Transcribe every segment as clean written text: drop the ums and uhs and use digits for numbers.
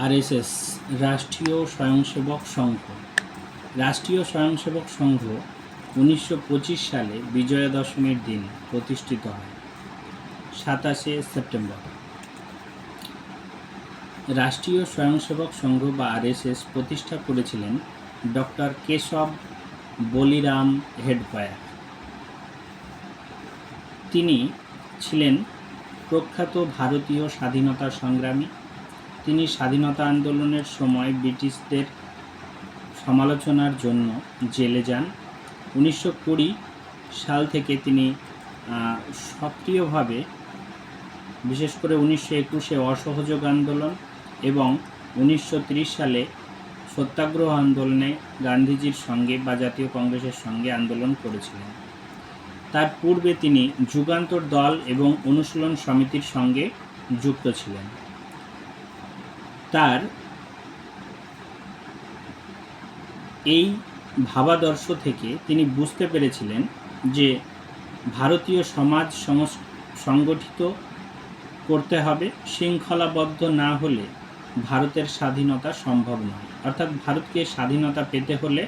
RSS রাষ্ট্রীয় স্বয়ংসেবক সংঘ। রাষ্ট্রীয় স্বয়ংসেবক সংঘ 1925 সালে বিজয়া দশমীর দিন প্রতিষ্ঠিত হয় 27শে সেপ্টেম্বর। রাষ্ট্রীয় স্বয়ংসেবক সংঘ বা আরএসএস প্রতিষ্ঠা করেছিলেন ডক্টর কেশব বলিরাম হেডগেয়ার। তিনি ছিলেন প্রখ্যাত ভারতীয় স্বাধীনতা সংগ্রামী। তিনি স্বাধীনতা আন্দোলনের সময় ব্রিটিশদের সমালোচনার জন্য জেলে যান। 1920 সাল থেকে তিনি সক্রিয়ভাবে, বিশেষ করে 1921-এ অসহযোগ আন্দোলন এবং 1930 সালে সত্যাগ্রহ আন্দোলনে গান্ধীজির সঙ্গে বা জাতীয় কংগ্রেসের সঙ্গে আন্দোলন করেছিলেন। তার পূর্বে তিনি যুগান্তর দল এবং অনুশীলন সমিতির সঙ্গে যুক্ত ছিলেন। তার এই ভাবাদর্শ থেকে তিনি বুঝতে পেরেছিলেন যে ভারতীয় সমাজ সংগঠিত করতে হবে, শৃঙ্খলাবদ্ধ না হলে ভারতের স্বাধীনতা সম্ভব নয়। অর্থাৎ ভারতকে স্বাধীনতা পেতে হলে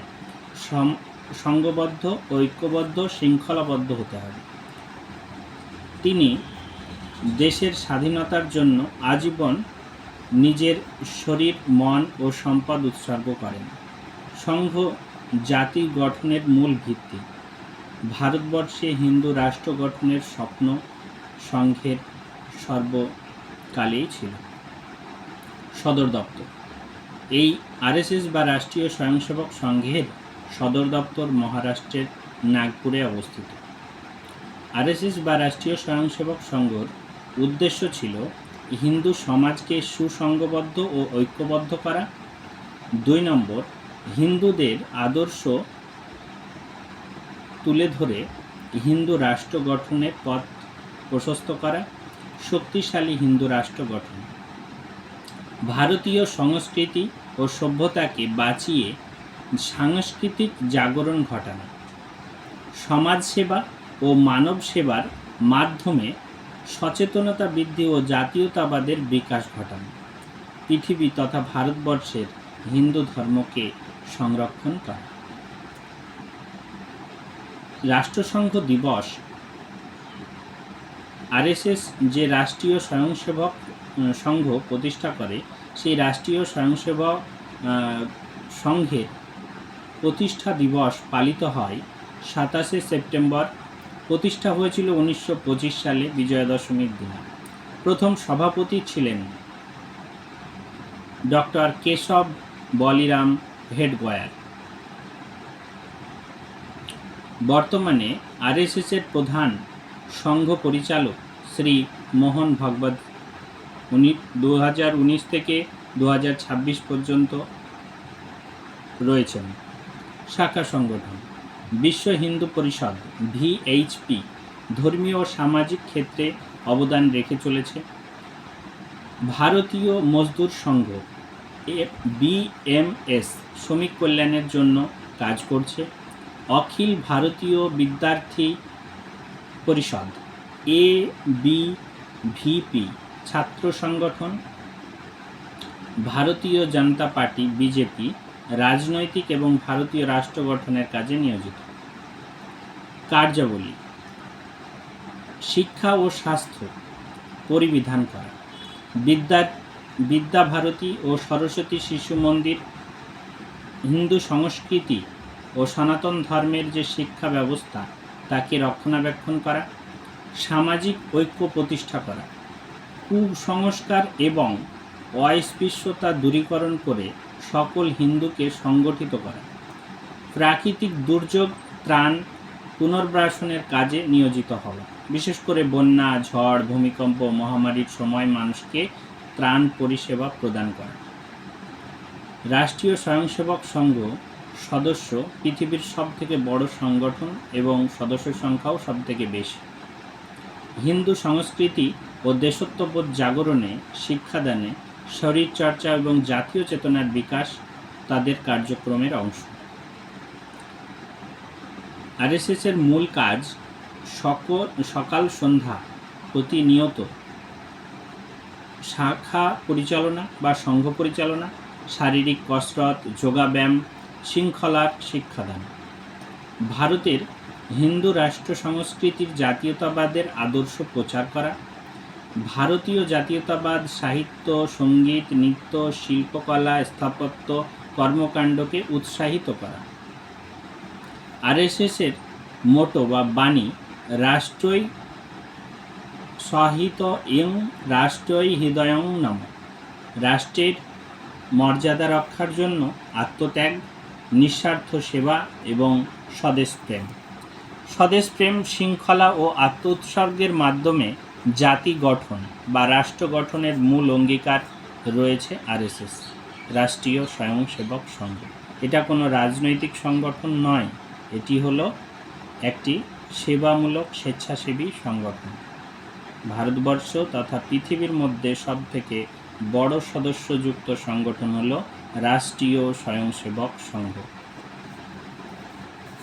সংঘবদ্ধ, ঐক্যবদ্ধ, শৃঙ্খলাবদ্ধ হতে হবে। তিনি দেশের স্বাধীনতার জন্য আজীবন নিজের শরীর, মন ও সম্পদ উৎসর্গ করেন। সংঘ জাতি গঠনের মূল ভিত্তি। ভারতবর্ষে হিন্দু রাষ্ট্র গঠনের স্বপ্ন সংঘের সর্বকালেই ছিল। সদর দপ্তর। এই আরএসএস বা রাষ্ট্রীয় স্বয়ংসেবক সংঘের সদর দপ্তর মহারাষ্ট্রের নাগপুরে অবস্থিত। আরএসএস বা রাষ্ট্রীয় স্বয়ংসেবক সংঘর উদ্দেশ্য ছিল হিন্দু সমাজকে সুসংঘবদ্ধ ও ঐক্যবদ্ধ করা। 2 নম্বর, হিন্দুদের আদর্শ তুলে ধরে হিন্দু রাষ্ট্র গঠনের পথ প্রশস্ত করা। শক্তিশালী হিন্দু রাষ্ট্র গঠন। ভারতীয় সংস্কৃতি ও সভ্যতাকে বাঁচিয়ে সাংস্কৃতিক জাগরণ ঘটানো। সমাজসেবা ও মানব সেবার মাধ্যমে সচেতনতা বৃদ্ধি ও জাতীয়তাবাদের বিকাশ ঘটানো। পৃথিবী তথা ভারতবর্ষের হিন্দু ধর্মকে সংরক্ষণ করা। রাষ্ট্রসংঘ দিবস। আরএসএস যে রাষ্ট্রীয় স্বয়ংসেবক সংঘ প্রতিষ্ঠা করে, সেই রাষ্ট্রীয় স্বয়ংসেবক সংঘের প্রতিষ্ঠা দিবস পালিত হয় 27শে সেপ্টেম্বর। প্রতিষ্ঠা হয়েছিল 1925 সালে বিজয়া দশমীর দিন। প্রথম সভাপতি ছিলেন ডক্টর কেশব বলিরাম হেডগেয়ার। বর্তমানে আরএসএসের প্রধান সংঘ পরিচালক শ্রী মোহন ভগবত। 2019 থেকে 2026 পর্যন্ত রয়েছেন। শাখা সংগঠন। বিশ্ব হিন্দু পরিষদ ভিএইচপি ধর্মীয় ও সামাজিক ক্ষেত্রে অবদান রেখে চলেছে। ভারতীয় মজদুর সংঘ বিএমএস শ্রমিক কল্যাণের জন্য কাজ করছে। অখিল ভারতীয় বিদ্যার্থী পরিষদ এবিভিপি ছাত্র সংগঠন। ভারতীয় জনতা পার্টি বিজেপি রাজনৈতিক এবং ভারতীয় রাষ্ট্র গঠনের কাজে নিয়োজিত। কার্যাবলী। শিক্ষা ও স্বাস্থ্য পরিবিধান করা। বিদ্যাভারতী ও সরস্বতী শিশু মন্দির। হিন্দু সংস্কৃতি ও সনাতন ধর্মের যে শিক্ষা ব্যবস্থা তাকে রক্ষণাবেক্ষণ করা। সামাজিক ঐক্য প্রতিষ্ঠা করা। কুসংস্কার এবং অস্পৃশ্যতা দূরীকরণ করে সকল হিন্দুকে সংগঠিত করা। প্রাকৃতিক দুর্যোগ ত্রাণ পুনর্বাসনের কাজে নিয়োজিত হওয়া। বিশেষ করে বন্যা, ঝড়, ভূমিকম্প, মহামারীর সময় মানুষকে ত্রাণ পরিষেবা প্রদান করা। রাষ্ট্রীয় স্বয়ংসেবক সংঘ সদস্য পৃথিবীর সবথেকে বড় সংগঠন এবং সদস্য সংখ্যাও সবথেকে বেশি। হিন্দু সংস্কৃতি ও দেশত্ববোধ জাগরণে, শিক্ষাদানে, শরীরচর্চা এবং জাতীয় চেতনার বিকাশ তাদের কার্যক্রমের অংশ। আরএসএসের মূল কাজ সকাল সন্ধ্যা প্রতিনিয়ত শাখা পরিচালনা বা সংঘ পরিচালনা, শারীরিক কসরত, যোগাব্যায়াম, শৃঙ্খলার শিক্ষাদান। ভারতের হিন্দু রাষ্ট্র সংস্কৃতির জাতীয়তাবাদের আদর্শ প্রচার করা, ভারতীয় জাতীয়তাবাদ সাহিত্য, সঙ্গীত, নৃত্য, শিল্পকলা, স্থাপত্য কর্মকাণ্ডকে উৎসাহিত করা। আরএসএসের মোটো বা বাণী রাষ্ট্রই সহিত ইং রাষ্ট্রই হৃদয়ং নম, রাষ্ট্রের মর্যাদা রক্ষার জন্য আত্মত্যাগ, নিঃস্বার্থ সেবা এবং স্বদেশপ্রেম। স্বদেশপ্রেম, শৃঙ্খলা ও আত্ম উৎসর্গের মাধ্যমে জাতি গঠন বা রাষ্ট্র গঠনের মূল অঙ্গীকার রয়েছে আরএসএস, রাষ্ট্রীয় স্বয়ংসেবক সংঘ। এটা কোনো রাজনৈতিক সংগঠন নয়, এটি হলো একটি সেবামূলক স্বেচ্ছাসেবী সংগঠন। ভারতবর্ষ তথা পৃথিবীর মধ্যে সবথেকে বড় সদস্যযুক্ত সংগঠন হলো রাষ্ট্রীয় স্বয়ংসেবক সংঘ।